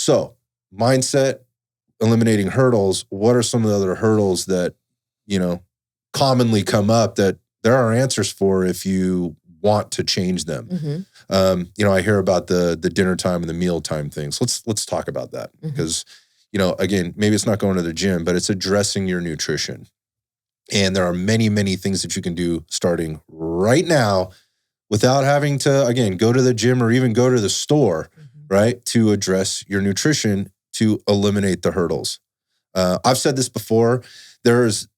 So mindset, eliminating hurdles. What are some of the other hurdles that, commonly come up that there are answers for if you want to change them? Mm-hmm. I hear about the dinner time and the meal time things. Let's talk about that because, again, maybe it's not going to the gym, but it's addressing your nutrition. And there are many, many things that you can do starting right now without having to, again, go to the gym or even go to the store, right, to address your nutrition to eliminate the hurdles. I've said this before.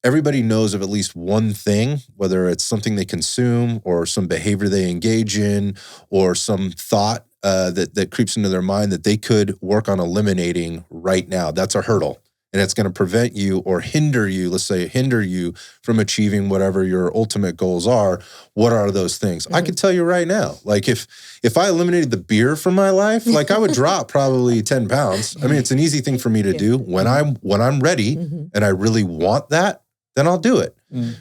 Everybody knows of at least one thing, whether it's something they consume or some behavior they engage in or some thought that creeps into their mind that they could work on eliminating right now. That's a hurdle. And it's going to prevent you or hinder you, hinder you from achieving whatever your ultimate goals are. What are those things? I can tell you right now, like if I eliminated the beer from my life, like I would drop probably 10 pounds. I mean, it's an easy thing for me to do when I'm ready and I really want that, then I'll do it.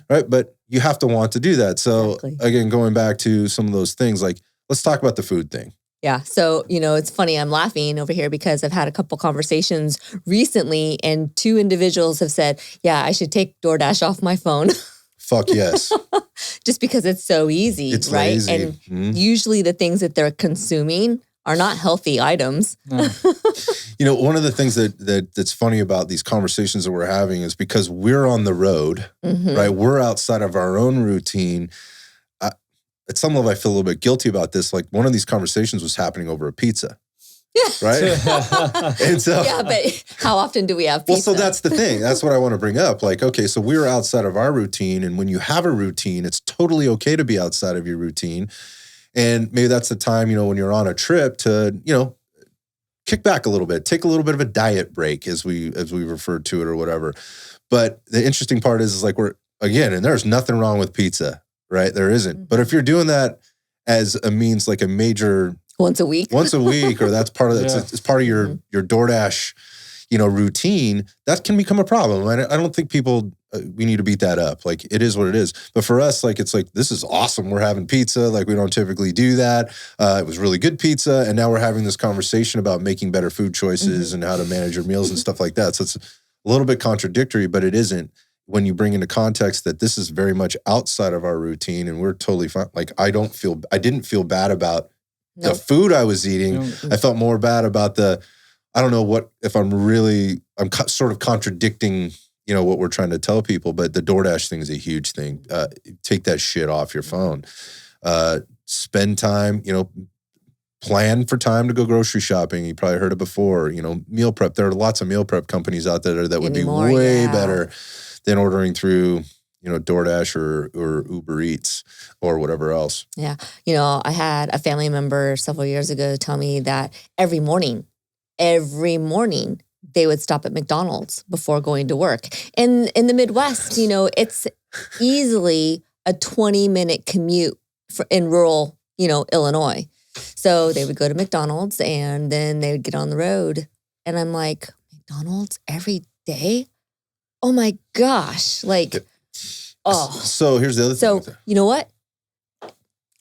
Right. But you have to want to do that. So again, going back to some of those things, like let's talk about the food thing. Yeah. So, it's funny. I'm laughing over here because I've had a couple conversations recently and 2 individuals have said, yeah, I should take DoorDash off my phone. Fuck yes. Just because it's so easy, it's right? Lazy. And usually the things that they're consuming are not healthy items. One of the things that's funny about these conversations that we're having is because we're on the road, right? We're outside of our own routine. At some level, I feel a little bit guilty about this. Like one of these conversations was happening over a pizza. Right? And so, yeah, but how often do we have pizza? Well, so that's the thing. That's what I want to bring up. Like, okay, so we're outside of our routine. And when you have a routine, it's totally okay to be outside of your routine. And maybe that's the time, when you're on a trip to, kick back a little bit, take a little bit of a diet break as we refer to it or whatever. But the interesting part is like and there's nothing wrong with pizza. Right? There isn't. But if you're doing that as a means, like a major once a week, or that's part of it's part of your DoorDash, routine, that can become a problem. I don't think people, we need to beat that up. Like it is what it is. But for us, like, it's like, this is awesome. We're having pizza. Like we don't typically do that. It was really good pizza. And now we're having this conversation about making better food choices and how to manage your meals and stuff like that. So it's a little bit contradictory, but it isn't. When you bring into context that this is very much outside of our routine and we're totally fine. Like I didn't feel bad about the food I was eating. I felt more bad about I don't know what, if I'm sort of contradicting, what we're trying to tell people, but the DoorDash thing is a huge thing. Take that shit off your phone. Spend time, plan for time to go grocery shopping. You probably heard it before, meal prep. There are lots of meal prep companies out there that would be way better than ordering through, DoorDash or Uber Eats or whatever else. Yeah. I had a family member several years ago tell me that every morning, they would stop at McDonald's before going to work. And in the Midwest, it's easily a 20-minute commute in rural, Illinois. So they would go to McDonald's and then they would get on the road. And I'm like, McDonald's every day? Oh my gosh. Like, So here's the other thing. So, you know what?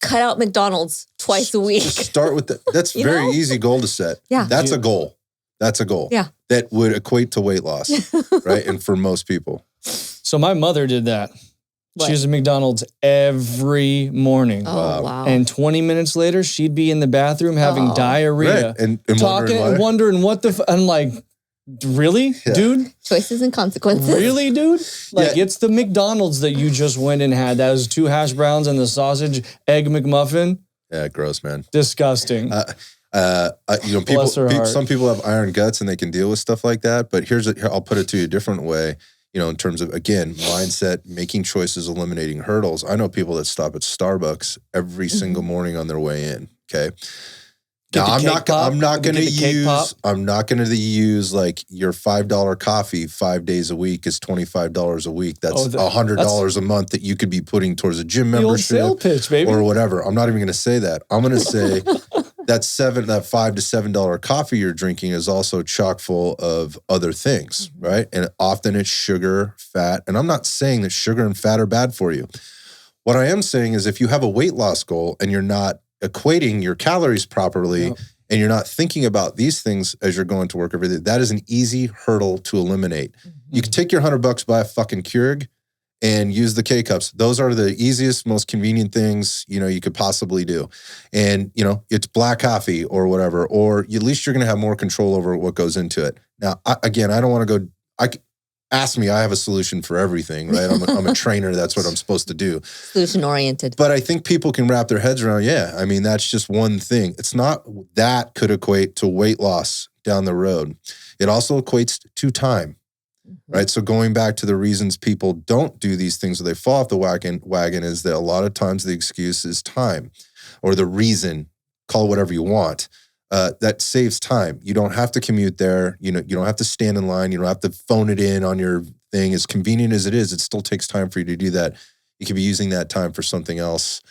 Cut out McDonald's twice a week. Just start with that. That's a very easy goal to set. Yeah. That's a goal. Yeah. That would equate to weight loss, right? And for most people. So my mother did that. What? She was at McDonald's every morning. Oh, wow. And 20 minutes later, she'd be in the bathroom having diarrhea. Right. And talking and wondering what I'm like, really, dude? Choices and consequences. Really, dude? Like, it's the McDonald's that you just went and had. That was 2 hash browns and the sausage egg McMuffin. Yeah, gross, man. Disgusting. Some people have iron guts and they can deal with stuff like that. But I'll put it to you a different way. In terms of, again, mindset, making choices, eliminating hurdles. I know people that stop at Starbucks every single morning on their way in. Okay. Now, I'm not going to use like your $5 coffee 5 days a week is $25 a week. That's $100 a month that you could be putting towards a gym membership, the old sale pitch, baby, or whatever. I'm not even going to say that. I'm going to say that $5 to $7 coffee you're drinking is also chock full of other things, right? And often it's sugar, fat. And I'm not saying that sugar and fat are bad for you. What I am saying is if you have a weight loss goal and you're not equating your calories properly and you're not thinking about these things as you're going to work every day, that is an easy hurdle to eliminate. You can take your $100, buy a fucking Keurig, and use the K-cups. Those are the easiest, most convenient things, you could possibly do. And, it's black coffee or whatever, or at least you're going to have more control over what goes into it. Now, I don't want to go, ask me, I have a solution for everything, right? I'm a trainer. That's what I'm supposed to do. Solution oriented. But I think people can wrap their heads around, that's just one thing. It's not that could equate to weight loss down the road. It also equates to time. Right. So going back to the reasons people don't do these things or they fall off the wagon is that a lot of times the excuse is time, or the reason, call it whatever you want, that saves time. You don't have to commute there. You don't have to stand in line. You don't have to phone it in on your thing. As convenient as it is, it still takes time for you to do that. You could be using that time for something else